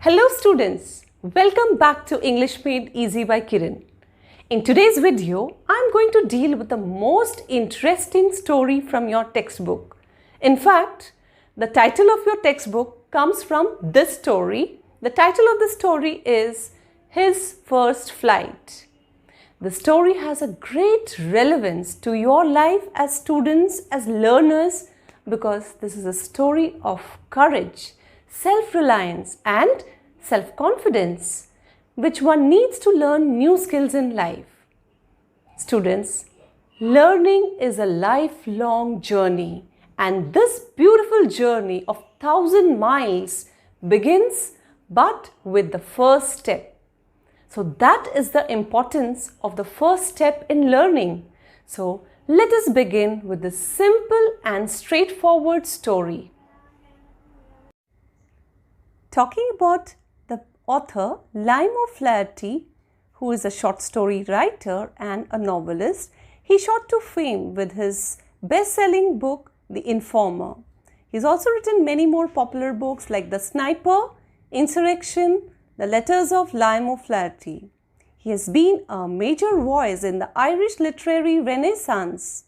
Hello students, welcome back to English Made Easy by Kiran. In today's video, I'm going to deal with the most interesting story from your textbook. In fact, the title of your textbook comes from this story. The title of the story is His First Flight. The story has a great relevance to your life as students, as learners, because this is a story of courage, self-reliance and self-confidence, which one needs to learn new skills in life. Students, learning is a lifelong journey, and this beautiful journey of 1,000 miles begins but with the first step. So that is the importance of the first step in learning. So let us begin with this simple and straightforward story. Talking about the author Lionel Flaherty, who is a short story writer and a novelist, he shot to fame with his best-selling book, The Informer. He's also written many more popular books like The Sniper, Insurrection, The Letters of Lionel Flaherty. He has been a major voice in the Irish literary renaissance.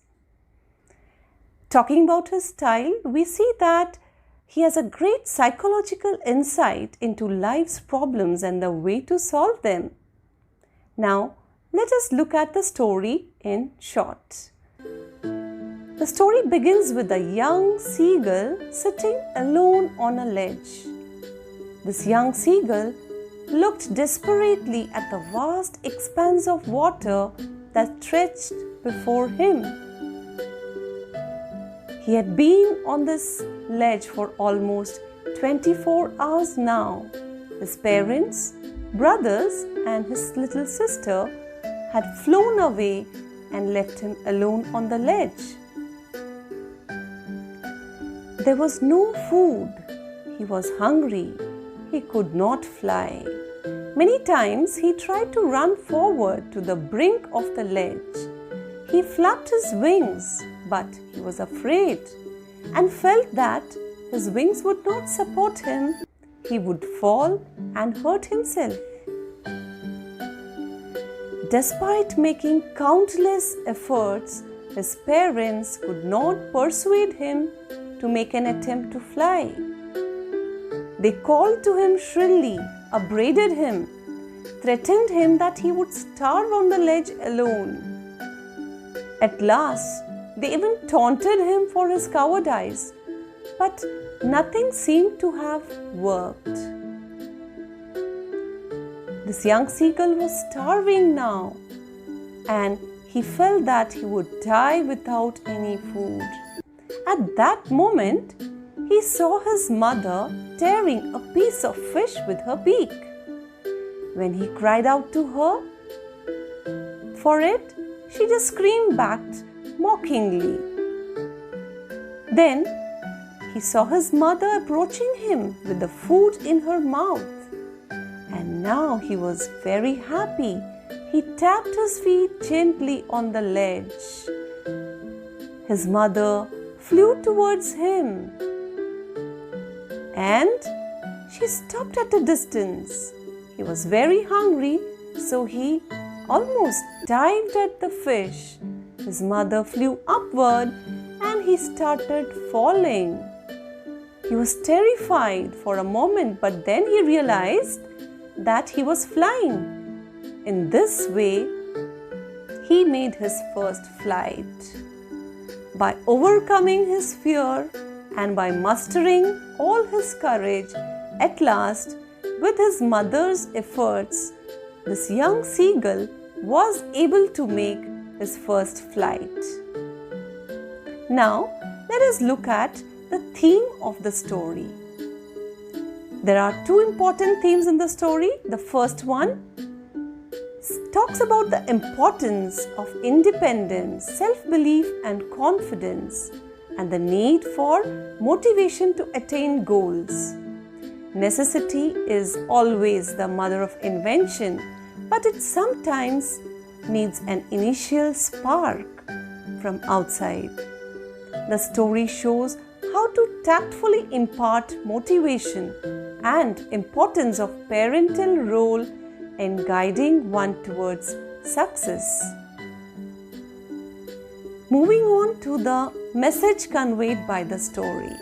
Talking about his style, we see that he has a great psychological insight into life's problems and the way to solve them. Now, let us look at the story in short. The story begins with a young seagull sitting alone on a ledge. This young seagull looked desperately at the vast expanse of water that stretched before him. He had been on this ledge for almost 24 hours now. His parents, brothers, and his little sister had flown away and left him alone on the ledge. There was no food. He was hungry. He could not fly. Many times he tried to run forward to the brink of the ledge. He flapped his wings, but he was afraid and felt that his wings would not support him. He would fall and hurt himself. Despite making countless efforts, his parents could not persuade him to make an attempt to fly. They called to him shrilly, upbraided him, threatened him that he would starve on the ledge alone. At last, they even taunted him for his cowardice, but nothing seemed to have worked. This young seagull was starving now, and he felt that he would die without any food. At that moment, he saw his mother tearing a piece of fish with her beak. When he cried out to her for it, she just screamed back mockingly. Then he saw his mother approaching him with the food in her mouth. And now he was very happy. He tapped his feet gently on the ledge. His mother flew towards him, and she stopped at a distance. He was very hungry, so he almost dived at the fish. His mother flew upward and he started falling. He was terrified for a moment, but then he realized that he was flying. In this way, he made his first flight. By overcoming his fear and by mustering all his courage, at last, with his mother's efforts, this young seagull was able to make his first flight. Now, let us look at the theme of the story. There are two important themes in the story. The first one talks about the importance of independence, self-belief and confidence, and the need for motivation to attain goals. Necessity is always the mother of invention, but it sometimes needs an initial spark from outside. The story shows how to tactfully impart motivation and importance of parental role in guiding one towards success. Moving on to the message conveyed by the story.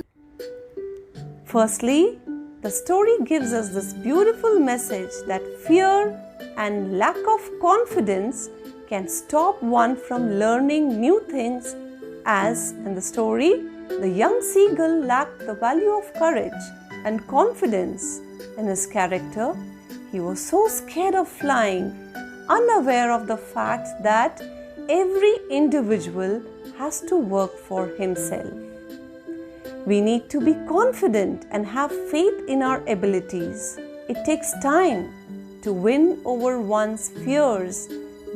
Firstly, the story gives us this beautiful message that fear and lack of confidence can stop one from learning new things, as in the story, the young seagull lacked the value of courage and confidence in his character. He was so scared of flying, unaware of the fact that every individual has to work for himself. We need to be confident and have faith in our abilities. It takes time to win over one's fears,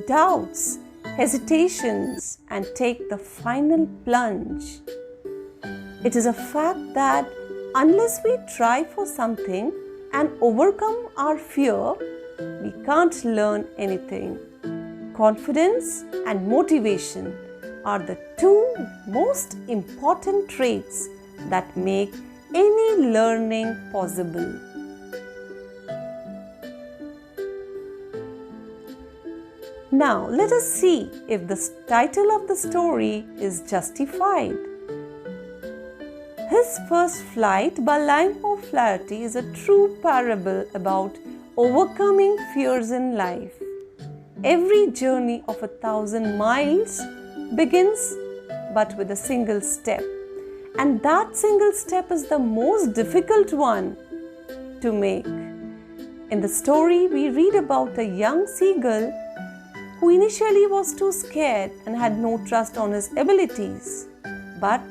doubts, hesitations, and take the final plunge. It is a fact that unless we try for something and overcome our fear, we can't learn anything. Confidence and motivation are the two most important traits that make any learning possible. Now, let us see if the title of the story is justified. His first flight by line of Flaherty is a true parable about overcoming fears in life. Every journey of 1,000 miles begins but with a single step. And that single step is the most difficult one to make. In the story, we read about a young seagull who initially was too scared and had no trust on his abilities. But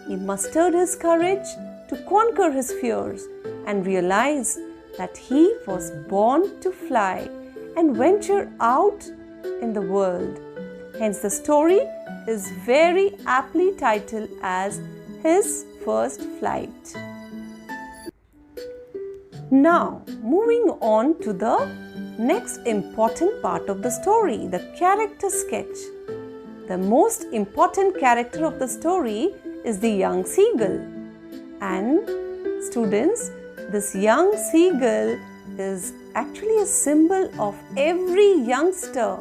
he mustered his courage to conquer his fears and realized that he was born to fly and venture out in the world. Hence, the story is very aptly titled as His First Flight. Now, moving on to the next important part of the story, the character sketch. The most important character of the story is the young seagull. And students, this young seagull is actually a symbol of every youngster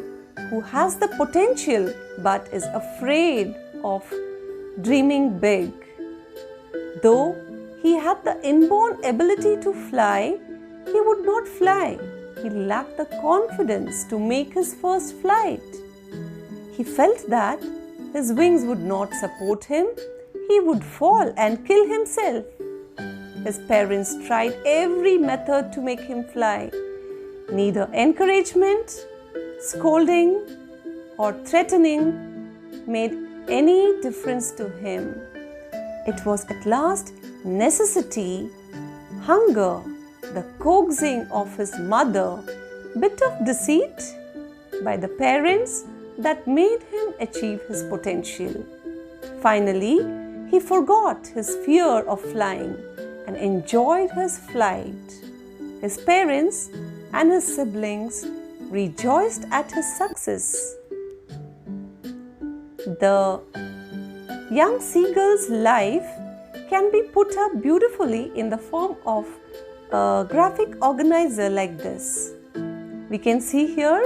who has the potential but is afraid of dreaming big. Though he had the inborn ability to fly, he would not fly. He lacked the confidence to make his first flight. He felt that his wings would not support him. He would fall and kill himself. His parents tried every method to make him fly. Neither encouragement, scolding, or threatening made any difference to him. It was at last necessity, hunger, the coaxing of his mother, bit of deceit by the parents that made him achieve his potential. Finally, he forgot his fear of flying and enjoyed his flight. His parents and his siblings rejoiced at his success. The young seagull's life can be put up beautifully in the form of a graphic organizer like this. We can see here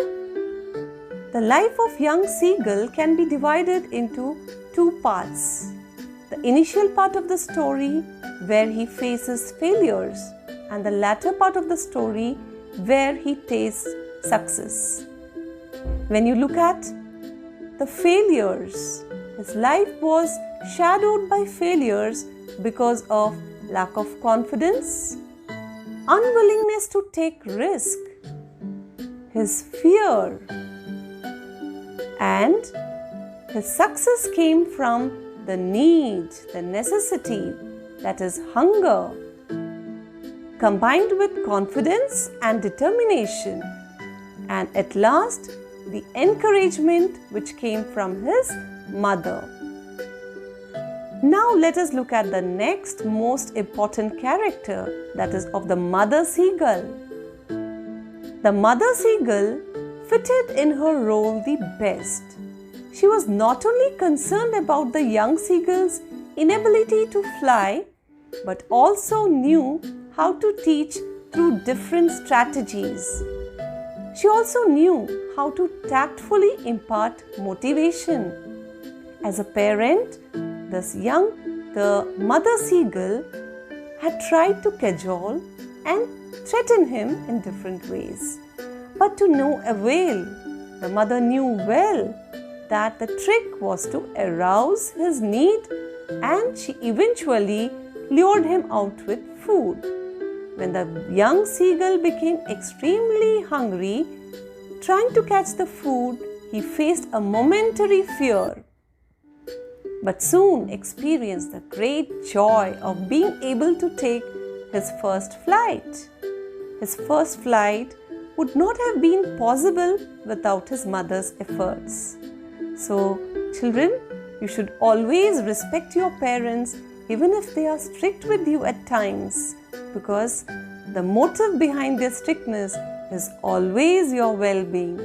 the life of young seagull can be divided into two parts. The initial part of the story where he faces failures, and the latter part of the story where he tastes success. When you look at the failures, his life was shadowed by failures because of lack of confidence, unwillingness to take risk, his fear, and his success came from the need, the necessity, that is hunger, combined with confidence and determination, and at last the encouragement which came from his mother. Now let us look at the next most important character, that is of the mother seagull. The mother seagull fitted in her role the best. She was not only concerned about the young seagull's inability to fly, but also knew how to teach through different strategies. She also knew how to tactfully impart motivation. As a parent, the mother seagull had tried to cajole and threaten him in different ways. But to no avail. The mother knew well that the trick was to arouse his need, and she eventually lured him out with food. When the young seagull became extremely hungry, trying to catch the food, he faced a momentary fear, but soon experienced the great joy of being able to take his first flight. His first flight would not have been possible without his mother's efforts. So, children, you should always respect your parents even if they are strict with you at times, because the motive behind their strictness is always your well-being.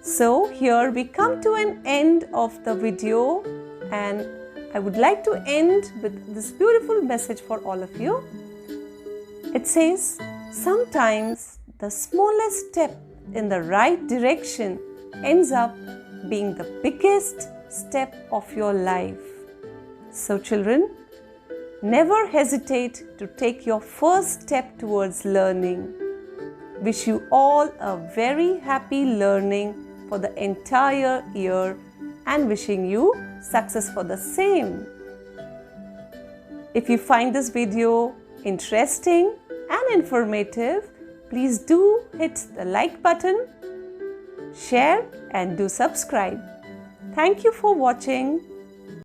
So, here we come to an end of the video, and I would like to end with this beautiful message for all of you. It says, sometimes the smallest step in the right direction ends up being the biggest step of your life. So children, never hesitate to take your first step towards learning. Wish you all a very happy learning for the entire year and wishing you success for the same. If you find this video interesting and informative, please do hit the like button, share and do subscribe. Thank you for watching.